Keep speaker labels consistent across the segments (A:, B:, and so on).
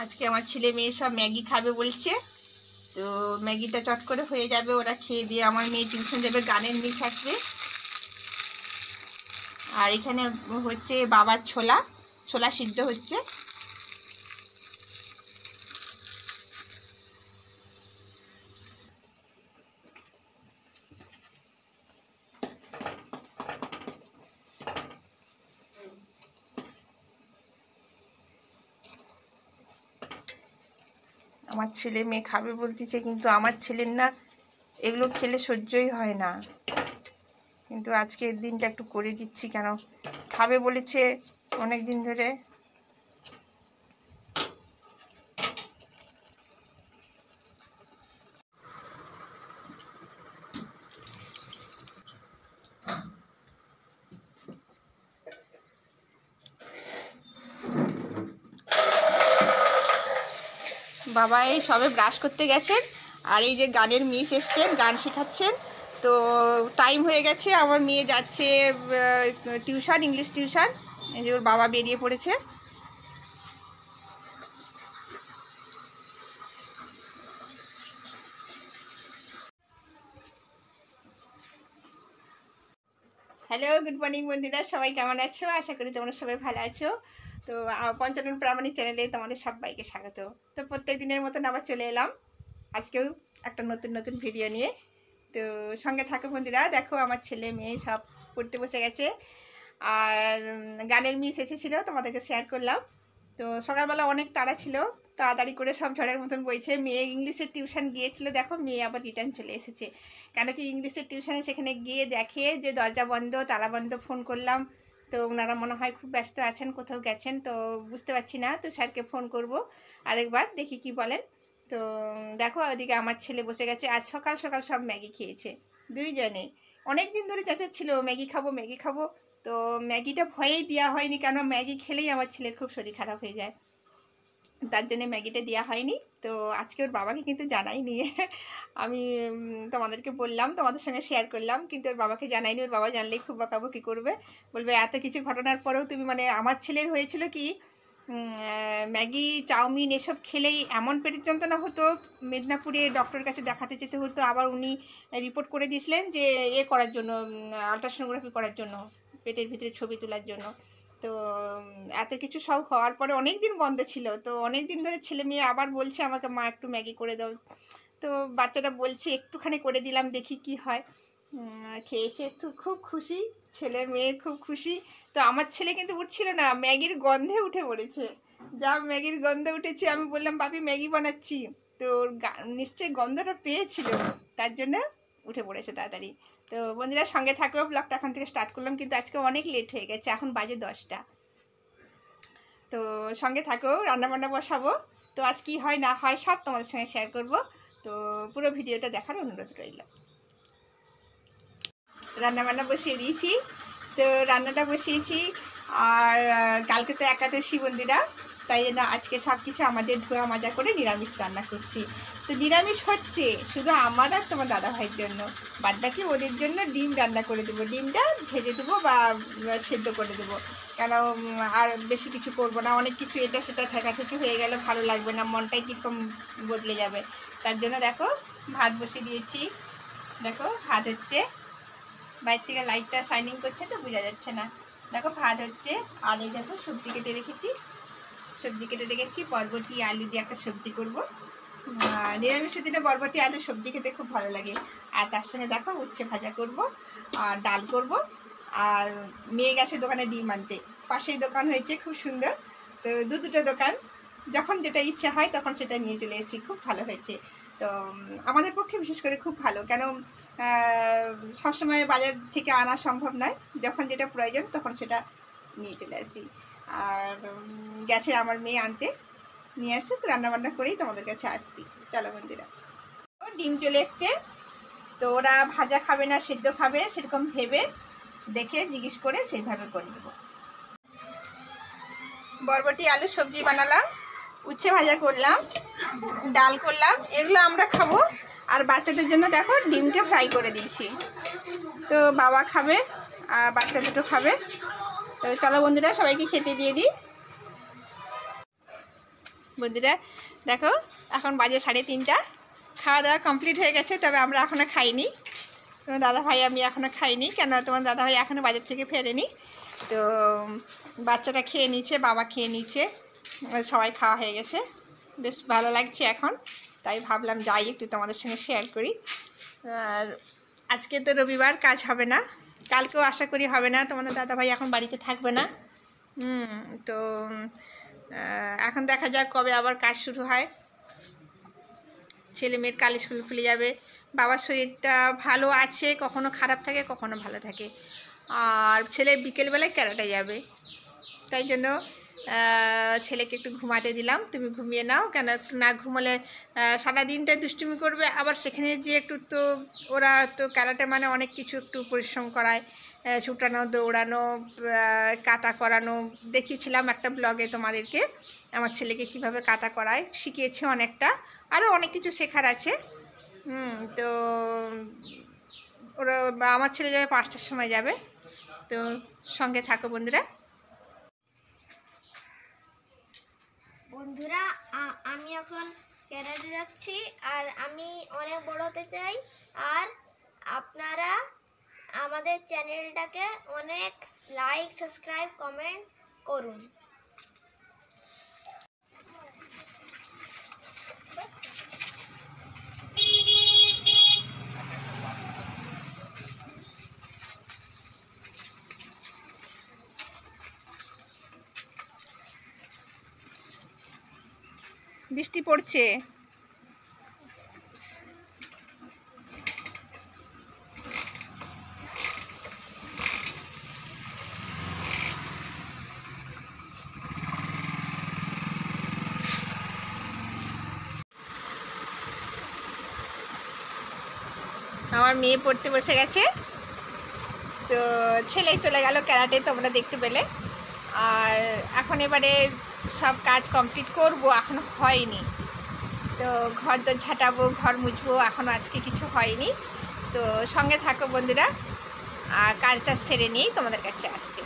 A: আজকে আমার ছেলে মেয়ে সব ম্যাগি খাবে বলছে, তো ম্যাগিটা চট করে হয়ে যাবে, ওরা খেয়ে দিয়ে আমার মেয়ে টিউশন যাবে, গানের মিস আসবে। আর এখানে হচ্ছে বাবার ছোলা ছোলা সিদ্ধ হচ্ছে। আমার ছেলে মেয়ে খাবে বলতেছে, কিন্তু আমার ছেলের না এগুলো খেলে সহ্যই হয় না, কিন্তু আজকের দিনটা একটু করে দিচ্ছি, কেন খাবে বলেছে অনেক দিন ধরে। বাবা এই সবে ব্রাশ করতে গেছেন, আর এই যে গানের মিস এসছেন, গান শেখাচ্ছেন। তো টাইম হয়ে গেছে, আমার মেয়ে যাচ্ছে টিউশন, ইংলিশ টিউশন। এই যে ওর বাবা বেরিয়ে পড়েছে। হ্যালো, গুড মর্নিং বন্ধুরা, সবাই কেমন আছো? আশা করি তোমরা সবাই ভালো আছো। তো পঞ্চানন প্রামাণিক চ্যানেলে তোমাদের সবাইকে স্বাগত। তো প্রত্যেক দিনের মতন আবার চলে এলাম আজকেও একটা নতুন নতুন ভিডিও নিয়ে। তো সঙ্গে থাকো বন্ধুরা, দেখো আমার ছেলে মেয়ে সব পড়তে বসে গেছে, আর গানের মিস এসেছিলো, তোমাদেরকে শেয়ার করলাম। তো সকালবেলা অনেক তাড়া ছিল, তাড়াতাড়ি করে সব ঝড়ের মতন বইছে। মেয়ে ইংলিশের টিউশন গিয়েছিল, দেখো মেয়ে আবার রিটার্ন চলে এসেছে। কেন কি ইংলিশের টিউশনে সেখানে গিয়ে দেখে যে দরজা বন্ধ, তালা বন্ধ। ফোন করলাম, তো ওনারা মনে হয় খুব ব্যস্ত আছেন, কোথাও গেছেন, তো বুঝতে পারছি না। তো স্যারকে ফোন করব আরেকবার, দেখি কি বলেন। তো দেখো ওদিকে আমার ছেলে বসে গেছে, আজ সকাল সকাল সব ম্যাগি খেয়েছে দুইজনে। অনেক দিন ধরে চাচাচ্ছিল ম্যাগি খাবো ম্যাগি খাবো, তো ম্যাগিটা ভয়েই দেওয়া হয়নি, কেন ম্যাগি খেলেই আমার ছেলের খুব শরীর খারাপ হয়ে যায়, তার জন্যে ম্যাগিটা দেওয়া হয়নি। তো আজকে ওর বাবাকে কিন্তু জানাইনি আমি তোমাদেরকে বললাম, তোমাদের সঙ্গে শেয়ার করলাম, কিন্তু ওর বাবাকে জানাইনি। ওর বাবা জানলেই খুব বকাবকি করবে, বলবে এত কিছু ঘটনার পরেও তুমি, মানে আমার ছেলের হয়েছিল কি ম্যাগি চাউমিন এসব খেলেই এমন পেটের যন্ত্রণা হতো, মেদিনীপুরে ডক্টরের কাছে দেখাতে যেতে হতো। আবার উনি রিপোর্ট করে দিয়েছিলেন যে করার জন্য, আলট্রাসোনোগ্রাফি করার জন্য, পেটের ভিতরে ছবি তোলার জন্য। তো এত কিছু সব হওয়ার পরে অনেক দিন বন্ধ ছিল, তো অনেক দিন ধরে ছেলে মেয়ে আবার বলছে আমাকে, মা একটু ম্যাগি করে দাও। তো বাচ্চাটা বলছে একটুখানি করে দিলাম, দেখি কি হয়। খেয়েছে, তো খুব খুশি, ছেলে মেয়ে খুব খুশি। তো আমার ছেলে কিন্তু উঠছিল না, ম্যাগির গন্ধে উঠে পড়েছে। যা ম্যাগির গন্ধে উঠেছে, আমি বললাম বাপি ম্যাগি বানাচ্ছি, তো ওর নিশ্চয়ই গন্ধটা পেয়েছিল, তার জন্য উঠে পড়েছে তাড়াতাড়ি। তো বন্ধুরা সঙ্গে থাকলেও ব্লগটা এখন থেকে স্টার্ট করলাম, কিন্তু আজকে অনেক লেট হয়ে গেছে, এখন বাজে 10টা। তো সঙ্গে থাকো, রান্নাবান্না বসাবো। তো আজ কি হয় না হয় সব তোমাদের সঙ্গে শেয়ার করব, তো পুরো ভিডিওটা দেখার অনুরোধ রইল। রান্নাবান্না বসিয়ে দিয়েছি, তো রান্নাটা বসিয়েছি। আর কালকে তো একাদশী বন্ধুরা, তাই জন্য আজকে সব কিছু আমাদের ধোয়া মাজা করে নিরামিষ রান্না করছি। তো নিরামিষ হচ্ছে শুধু আমার আর তোমার দাদা ভাইয়ের জন্য, বাদবাকি ওদের জন্য ডিম রান্না করে দেবো, ডিমটা ভেজে দেবো বা সেদ্ধ করে দেবো, কেন আর বেশি কিছু করবো না। অনেক কিছু এটা সেটা ঠেকাঠেকি হয়ে গেলে ভালো লাগবে না, মনটাই কীরকম বদলে যাবে। তার জন্য দেখো ভাত বসিয়ে দিয়েছি, দেখো ভাত হচ্ছে, বাইরে থেকে লাইটটা শাইনিং করছে তো বোঝা যাচ্ছে না। দেখো ভাত হচ্ছে, আর এই দেখো সবজি কেটে রেখেছি, বরবটি আলু দিয়ে একটা সবজি করবো। নিরামিষের দিনে বরবটি আলু সবজি খেতে খুব ভালো লাগে। আর তার সঙ্গে দেখো উচ্ছে ভাজা করব, আর ডাল করব। আর মেয়ে গেছে দোকানে ডিম আনতে, পাশেই দোকান হয়েছে খুব সুন্দর, তো দুটো দোকান, যখন যেটা ইচ্ছা হয় তখন সেটা নিয়ে চলে এসেছি, খুব ভালো হয়েছে। তো আমাদের পক্ষে বিশেষ করে খুব ভালো, কেন সবসময় বাজার থেকে আনা সম্ভব নয়, যখন যেটা প্রয়োজন তখন সেটা নিয়ে চলে আসি। আর গেছে আমার মেয়ে আনতে, নিয়ে আসুক, রান্নাবান্না করেই তোমাদের কাছে আসছি। চলো বন্ধুরা, ডিম চলে এসছে, তো ওরা ভাজা খাবে না সেদ্ধ খাবে, সেরকম ভেবে দেখে জিজ্ঞেস করে সেইভাবে করে দেবো। বরবটি আলু সবজি বানালাম, উচ্ছে ভাজা করলাম, ডাল করলাম, এগুলো আমরা খাবো। আর বাচ্চাদের জন্য দেখো ডিমকে ফ্রাই করে দিয়েছি, তো বাবা খাবে আর বাচ্চা দুটো খাবে। তো চলো বন্ধুরা সবাইকে খেতে দিয়ে দিই। বন্ধুরা দেখো এখন বাজে 3:30, খাওয়া দাওয়া কমপ্লিট হয়ে গেছে, তবে আমরা এখনও খাইনি। তোমার দাদাভাই আমি এখনও খাইনি, কেন তোমার দাদাভাই এখনও বাজার থেকে ফেরেনি। তো বাচ্চাটা খেয়ে নিচ্ছে, বাবা খেয়ে নিচ্ছে, সবাই খাওয়া হয়ে গেছে, বেশ ভালো লাগছে এখন। তাই ভাবলাম যাই একটু তোমাদের সঙ্গে শেয়ার করি। আর আজকে তো রবিবার, কাজ হবে না, কালকেও আশা করি হবে না, তোমাদের দাদাভাই এখন বাড়িতে থাকবে না। তো এখন দেখা যাক কবে আবার কাজ শুরু হয়। ছেলে মেয়ের কাল স্কুল খুলে যাবে। বাবার শরীরটা ভালো আছে, কখনো খারাপ থাকে কখনো ভালো থাকে। আর ছেলে বিকেলবেলায় ক্যারাটে যাবে, তাই জন্য ছেলেকে একটু ঘুমাতে দিলাম। তুমি ঘুমিয়ে নাও, কেন একটু না ঘুমালে সারা দিনটা দুষ্টুমি করবে। আবার সেখানে যে একটু তো ওরা তো ক্যারাটে মানে অনেক কিছু একটু পরিশ্রম করায়, ছুটানো, দৌড়ানো, কাতা করানো। দেখিয়েছিলাম একটা ব্লগে তোমাদেরকে আমার ছেলেকে কিভাবে কাতা করায়, শিখিয়েছে অনেকটা, আরও অনেক কিছু শেখার আছে। তো ওরা আমার ছেলে যাবে 5টার সময় যাবে, তো সঙ্গে থাকো বন্ধুরা।
B: বন্ধুরা আমি এখন ক্যারাটে যাচ্ছি, আর আমি অনেক বড় হতে চাই। আর আপনারা আমাদের চ্যানেলটাকে অনেক লাইক, সাবস্ক্রাইব, কমেন্ট করুন।
A: বৃষ্টি পড়ছে, আমার মেয়ে পড়তে বসে গেছে। তো ছেলে চলে গেল ক্যারাটে, তোমরা দেখতে পেলে। আর এখন এবারে সব কাজ কমপ্লিট করব, এখনও হয়নি। তো ঘর তো ঝাঁটাবো, ঘর মুছবো, এখনও আজকে কিছু হয়নি। তো সঙ্গে থাকো বন্ধুরা, আর কাজটা সেরে নিয়েই তোমাদের কাছে আসছি।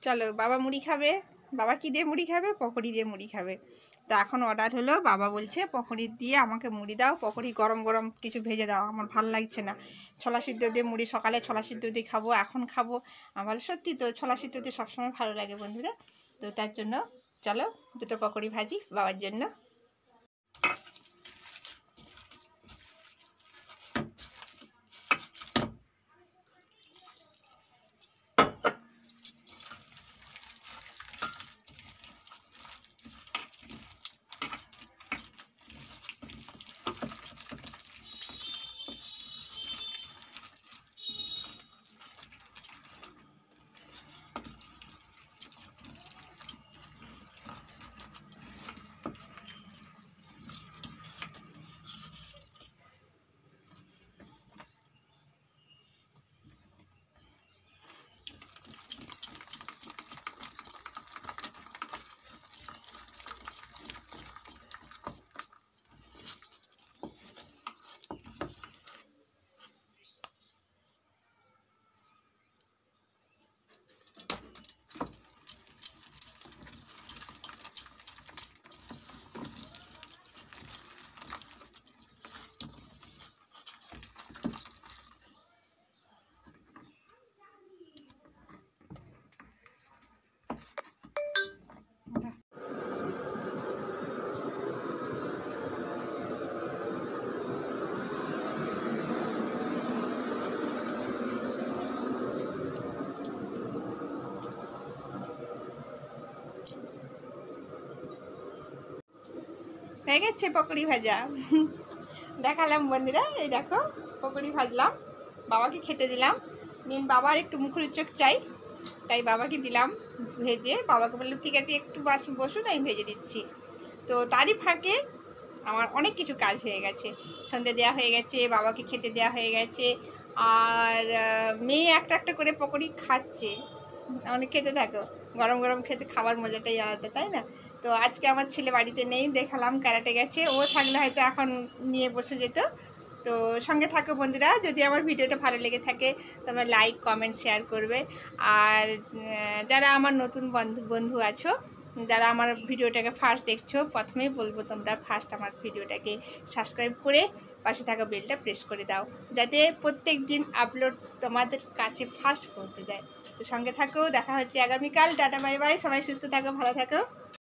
A: চলো, বাবা মুড়ি খাবে। বাবা কি দিয়ে মুড়ি খাবে? পকোড়ি দিয়ে মুড়ি খাবে। তো এখন অর্ডার হলো, বাবা বলছে পকোড়ি দিয়ে আমাকে মুড়ি দাও, পকোড়ি গরম গরম কিছু ভেজে দাও, আমার ভাল লাগছে না। ছোলা সিদ্ধ দিয়ে মুড়ি, সকালে ছোলা সিদ্ধ দিয়ে খাবো, এখন খাবো। আমার সত্যি তো ছোলা সিদ্ধ দিয়ে সবসময় ভালো লাগে বন্ধুরা। তো তার জন্য চলো দুটো পকোড়ি ভাজি বাবার জন্য। হয়ে গেছে পকোড়ি ভাজা। দেখালাম বন্ধুরা, এই দেখো পকোড়ি ভাজলাম, বাবাকে খেতে দিলাম। নিন, বাবার একটু মুখরোচক চাই, তাই বাবাকে দিলাম ভেজে। বাবাকে বললাম ঠিক আছে একটু বসুন, আমি ভেজে দিচ্ছি। তো তারই ফাঁকে আমার অনেক কিছু কাজ হয়ে গেছে। সন্ধে দেওয়া হয়ে গেছে, বাবাকে খেতে দেওয়া হয়ে গেছে, আর মেয়ে একটা একটা করে পকোড়ি খাচ্ছে। অনেক খেতে থাকো, গরম গরম খেতে খাবার মজাটাই আলাদা, তাই না? তো আজকে আমার ছেলে বাড়িতে নেই, দেখালাম ক্যারাটে গেছে। ও থাকলে হয়তো এখন নিয়ে বসে যেত। তো সঙ্গে থাকো বন্ধুরা, যদি আমার ভিডিওটা ভালো লেগে থাকে তোমরা লাইক কমেন্ট শেয়ার করবে। আর যারা আমার নতুন বন্ধু আছো, যারা আমার ভিডিওটাকে ফার্স্ট দেখছো, প্রথমেই বলবো তোমরা ফার্স্ট আমার ভিডিওটাকে সাবস্ক্রাইব করে পাশে থাকা বেলটা প্রেস করে দাও, যাতে প্রত্যেক দিন আপলোড তোমাদের কাছে ফার্স্ট পৌঁছে যায়। তো সঙ্গে থাকো, দেখা হচ্ছে আগামীকাল। টাটা বাই বাই, সবাই সুস্থ থাকো, ভালো থাকো।